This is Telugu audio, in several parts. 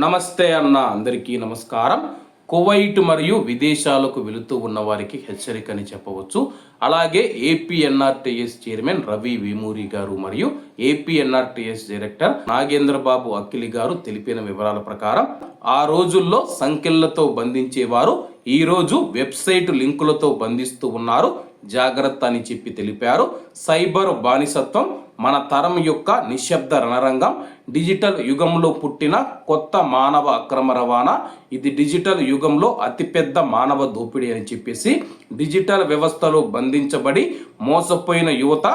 నమస్తే అన్న అందరికీ నమస్కారం. కువైట్ మరియు విదేశాలకు వెళుతూ ఉన్న వారికి హెచ్చరికని చెప్పవచ్చు. అలాగే ఏపీఎన్ఆర్టీఎస్ చైర్మన్ రవి వేమూరి గారు మరియు ఏపీఎన్ఆర్టీఎస్ డైరెక్టర్ నాగేంద్ర బాబు అఖిలి గారు తెలిపిన వివరాల ప్రకారం ఆ రోజుల్లో సంఖ్యలతో బంధించేవారు ఈ రోజు వెబ్సైట్ లింకులతో బంధిస్తూ ఉన్నారు, జాగ్రత్త అని చెప్పి తెలిపారు. సైబర్ బానిసత్వం మన తరం యొక్క నిశ్శబ్ద రణరంగం. డిజిటల్ యుగంలో పుట్టిన కొత్త మానవ అక్రమ రవాణా. ఇది డిజిటల్ యుగంలో అతిపెద్ద మానవ దోపిడీ అని చెప్పేసి డిజిటల్ వ్యవస్థలో బంధించబడి మోసపోయిన యువత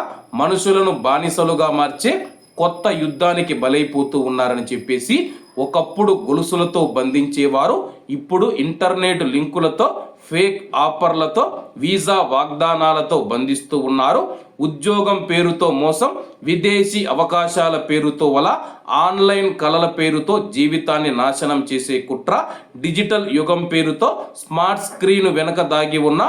మనుషులను బానిసలుగా మార్చే కొత్త యుద్ధానికి బలైపోతూ ఉన్నారని చెప్పేసి ఒకప్పుడు గొలుసులతో బంధించేవారు ఇప్పుడు ఇంటర్నెట్ లింకులతో, ఫేక్ ఆఫర్లతో, వీసా వాగ్దానాలతో బంధిస్తూ ఉన్నారు. ఉద్యోగం పేరుతో మోసం, విదేశీ అవకాశాల పేరుతో ఆన్లైన్ కళల పేరుతో జీవితాన్ని నాశనం చేసే కుట్ర, డిజిటల్ యుగం పేరుతో స్మార్ట్ స్క్రీన్ వెనక దాగి ఉన్న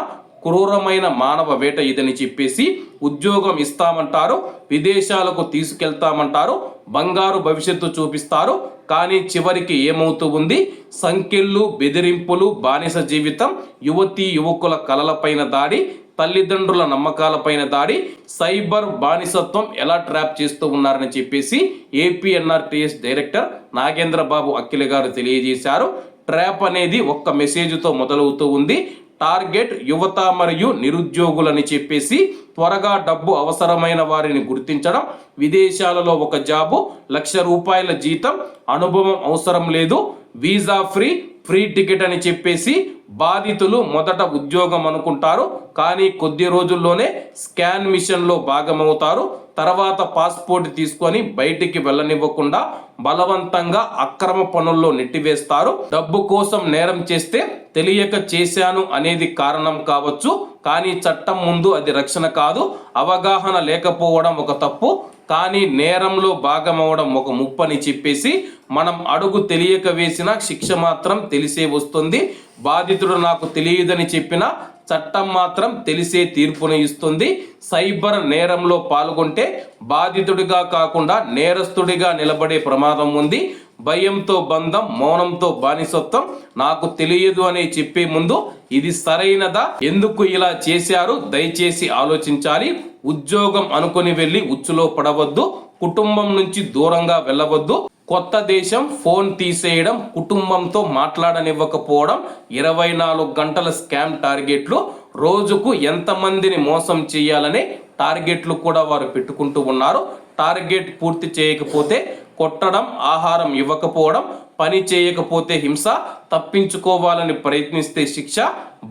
క్రూరమైన మానవ వేట ఇదని చెప్పేసి ఉద్యోగం ఇస్తామంటారు, విదేశాలకు తీసుకెళ్తామంటారు, బంగారు భవిష్యత్తు చూపిస్తారు. కానీ చివరికి ఏమవుతూ ఉంది? సంఖ్యలు, బెదిరింపులు, బానిస జీవితం, యువతీ యువకుల కలలపైన దాడి, తల్లిదండ్రుల నమ్మకాలపైన దాడి, సైబర్ బానిసత్వం ఎలా ట్రాప్ చేస్తూ ఉన్నారని చెప్పేసి ఏపీఎన్ఆర్టీఎస్ డైరెక్టర్ నాగేంద్ర బాబు అఖిలి గారు తెలియజేశారు. ట్రాప్ అనేది ఒక్క మెసేజ్తో మొదలవుతూ ఉంది. టార్గెట్ యువత మరియు నిరుద్యోగులని చెప్పేసి త్వరగా డబ్బు అవసరమైన వారిని గుర్తించడం, విదేశాలలో ఒక జాబు, ₹1,00,000 జీతం, అనుభవం అవసరం లేదు, వీసా ఫ్రీ టికెట్ అని చెప్పేసి బాధితులు మొదట ఉద్యోగం అనుకుంటారు, కానీ కొద్ది రోజుల్లోనే స్కాన్ మిషన్లో భాగమవుతారు. తర్వాత పాస్పోర్ట్ తీసుకొని బయటికి వెళ్ళనివ్వకుండా బలవంతంగా అక్రమ పనుల్లో నెట్టివేస్తారు. డబ్బు కోసం నేరం చేస్తే తెలియక చేశాను అనేది కారణం కావచ్చు, కానీ చట్టం ముందు అది రక్షణ కాదు. అవగాహన లేకపోవడం ఒక తప్పు, కానీ నేరంలో భాగమవడం ఒక ముప్పని చెప్పేసి మనం అడుగు తెలియక వేసిన శిక్ష మాత్రం తెలిసే వస్తుంది. బాధితుడు నాకు తెలియదని చెప్పిన చట్టం మాత్రం తెలిసే తీర్పును ఇస్తుంది. సైబర్ నేరంలో పాల్గొంటే బాధితుడిగా కాకుండా నేరస్తుడిగా నిలబడే ప్రమాదం ఉంది. భయంతో బంధం, మౌనంతో బానిసత్వం. నాకు తెలియదు అని చెప్పే ముందు ఇది సరైనదా, ఎందుకు ఇలా చేశారు, దయచేసి ఆలోచించాలి. ఉద్యోగం అనుకుని వెళ్ళి ఉచ్చులో పడవద్దు, కుటుంబం నుంచి దూరంగా వెళ్ళవద్దు. కొత్త దేశం ఫోన్ తీసేయడం, కుటుంబంతో మాట్లాడనివ్వకపోవడం, 24 గంటల స్కామ్ టార్గెట్లు, రోజుకు ఎంతమందిని మోసం చేయాలనే టార్గెట్లు కూడా వారు పెట్టుకుంటూ ఉన్నారు. టార్గెట్ పూర్తి చేయకపోతే కొట్టడం, ఆహారం ఇవ్వకపోవడం, పని చేయకపోతే హింస, తప్పించుకోవాలని ప్రయత్నిస్తే శిక్ష,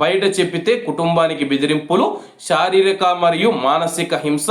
బయట చెప్పితే కుటుంబానికి బెదిరింపులు, శారీరక మరియు మానసిక హింస,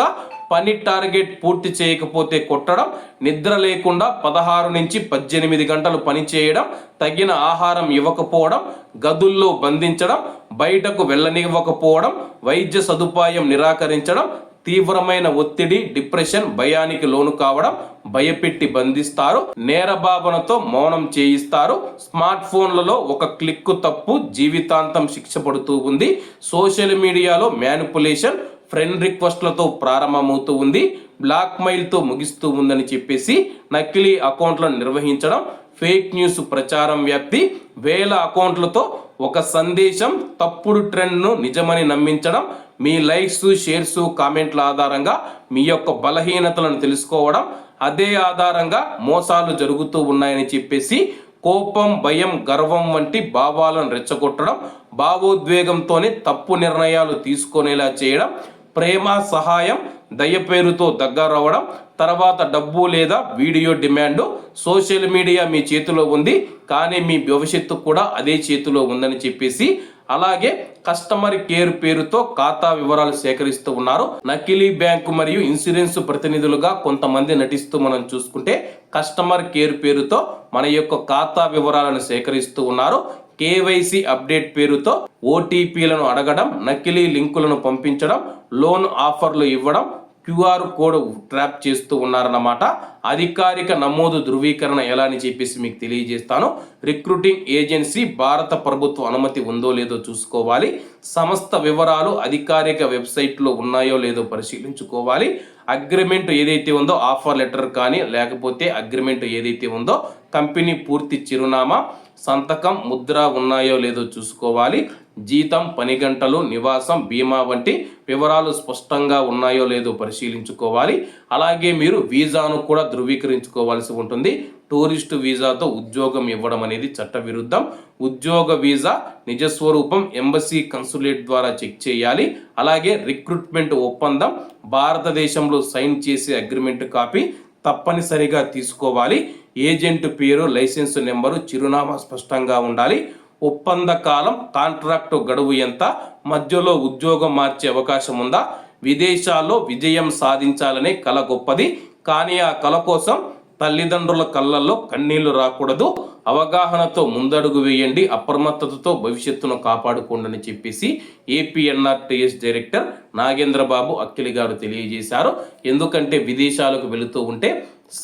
పని టార్గెట్ పూర్తి చేయకపోతే కొట్టడం, నిద్ర లేకుండా 16 నుంచి 18 గంటలు పని చేయడం, తగిన ఆహారం ఇవ్వకపోవడం, గదుల్లో బంధించడం, బయటకు వెళ్ళనివ్వకపోవడం, వైద్య సదుపాయం నిరాకరించడం, తీవ్రమైన ఒత్తిడి, డిప్రెషన్, భయానికి లోను కావడం, భయపెట్టి బంధిస్తారు, నేర భావనతో మౌనం చేయిస్తారు. స్మార్ట్ ఫోన్లలో ఒక క్లిక్ తప్పు జీవితాంతం శిక్ష పడుతూ ఉంది. సోషల్ మీడియాలో మ్యానిపులేషన్, ఫ్రెండ్ రిక్వెస్ట్లతో ప్రారంభమవుతూ ఉంది, బ్లాక్ మెయిల్తో ముగిస్తూ ఉందని చెప్పేసి నకిలీ అకౌంట్లను నిర్వహించడం, ఫేక్ న్యూస్ ప్రచారం వ్యాప్తి, వేల అకౌంట్లతో ఒక సందేశం, తప్పుడు ట్రెండ్ను నిజమని నమ్మించడం, మీ లైక్స్, షేర్స్, కామెంట్ల ఆధారంగా మీ యొక్క బలహీనతలను తెలుసుకోవడం, అదే ఆధారంగా మోసాలు జరుగుతూ ఉన్నాయని చెప్పేసి కోపం, భయం, గర్వం వంటి భావాలను రెచ్చగొట్టడం, భావోద్వేగంతోనే తప్పు నిర్ణయాలు తీసుకునేలా చేయడం, ప్రేమ, సహాయం, దయ పేరుతో దగ్గరవడం, తర్వాత డబ్బు లేదా వీడియో డిమాండ్. సోషల్ మీడియా మీ చేతిలో ఉంది, కానీ మీ భవిష్యత్తు కూడా అదే చేతిలో ఉందని చెప్పేసి అలాగే కస్టమర్ కేర్ పేరుతో ఖాతా వివరాలు సేకరిస్తూ ఉన్నారు. నకిలీ బ్యాంకు మరియు ఇన్సూరెన్స్ ప్రతినిధులుగా కొంతమంది నటిస్తూ మనం చూసుకుంటే కస్టమర్ కేర్ పేరుతో మన యొక్క ఖాతా వివరాలను సేకరిస్తూ ఉన్నారు. కేవైసీ అప్డేట్ పేరుతో ఓటీపీలను అడగడం, నకిలీ లింకులను పంపించడం, లోన్ ఆఫర్లు ఇవ్వడం, క్యూఆర్ కోడ్ ట్రాప్ చేస్తూ ఉన్నారన్నమాట. అధికారిక నమోదు ధృవీకరణ ఎలా అని చెప్పేసి మీకు తెలియజేస్తాను. రిక్రూటింగ్ ఏజెన్సీ భారత ప్రభుత్వ అనుమతి ఉందో లేదో చూసుకోవాలి. సమస్త వివరాలు అధికారిక వెబ్సైట్లో ఉన్నాయో లేదో పరిశీలించుకోవాలి. అగ్రిమెంట్ ఏదైతే ఉందో, ఆఫర్ లెటర్ కానీ లేకపోతే అగ్రిమెంట్ ఏదైతే ఉందో కంపెనీ పూర్తి చిరునామా, సంతకం, ముద్ర ఉన్నాయో లేదో చూసుకోవాలి. జీతం, పని గంటలు, నివాసం, బీమా వంటి వివరాలు స్పష్టంగా ఉన్నాయో లేదో పరిశీలించుకోవాలి. అలాగే మీరు వీసాను కూడా ధృవీకరించుకోవాల్సి ఉంటుంది. టూరిస్టు వీసాతో ఉద్యోగం ఇవ్వడం అనేది చట్టవిరుద్ధం. ఉద్యోగ వీసా నిజస్వరూపం ఎంబసీ కన్సులేట్ ద్వారా చెక్ చేయాలి. అలాగే రిక్రూట్మెంట్ ఒప్పందం, భారతదేశంలో సైన్ చేసే అగ్రిమెంట్ కాపీ తప్పనిసరిగా తీసుకోవాలి. ఏజెంట్ పేరు, లైసెన్స్ నెంబరు, చిరునామా స్పష్టంగా ఉండాలి. ఒప్పంద కాలం, కాంట్రాక్టు గడువు ఎంత, మధ్యలో ఉద్యోగం మార్చే అవకాశం ఉందా, విదేశాల్లో విజయం సాధించాలనే కల గొప్పది, కానీ ఆ కల కోసం తల్లిదండ్రుల కళ్ళల్లో కన్నీళ్లు రాకూడదు. అవగాహనతో ముందడుగు వేయండి, అప్రమత్తతతో భవిష్యత్తును కాపాడుకోండి అని చెప్పేసి ఏపీఎన్ఆర్టీఎస్ డైరెక్టర్ నాగేంద్రబాబు అక్కిలి గారు తెలియజేశారు. ఎందుకంటే విదేశాలకు వెళుతూ ఉంటే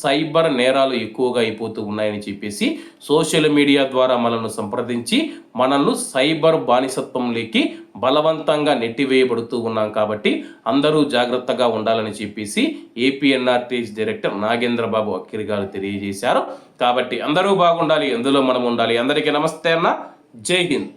సైబర్ నేరాలు ఎక్కువగా అయిపోతూ ఉన్నాయని చెప్పేసి సోషల్ మీడియా ద్వారా మనల్ని సంప్రదించి మనల్ని సైబర్ బానిసత్వంలోకి బలవంతంగా నెట్టివేయబడుతూ ఉన్నాం. కాబట్టి అందరూ జాగ్రత్తగా ఉండాలని చెప్పేసి ఏపీఎన్ఆర్టీఎస్ డైరెక్టర్ నాగేంద్రబాబు అక్కిరి గారు తెలియజేశారు. కాబట్టి అందరూ బాగుండాలి, ఎందులో మనం ఉండాలి. అందరికీ నమస్తే అన్న, జై హింద్.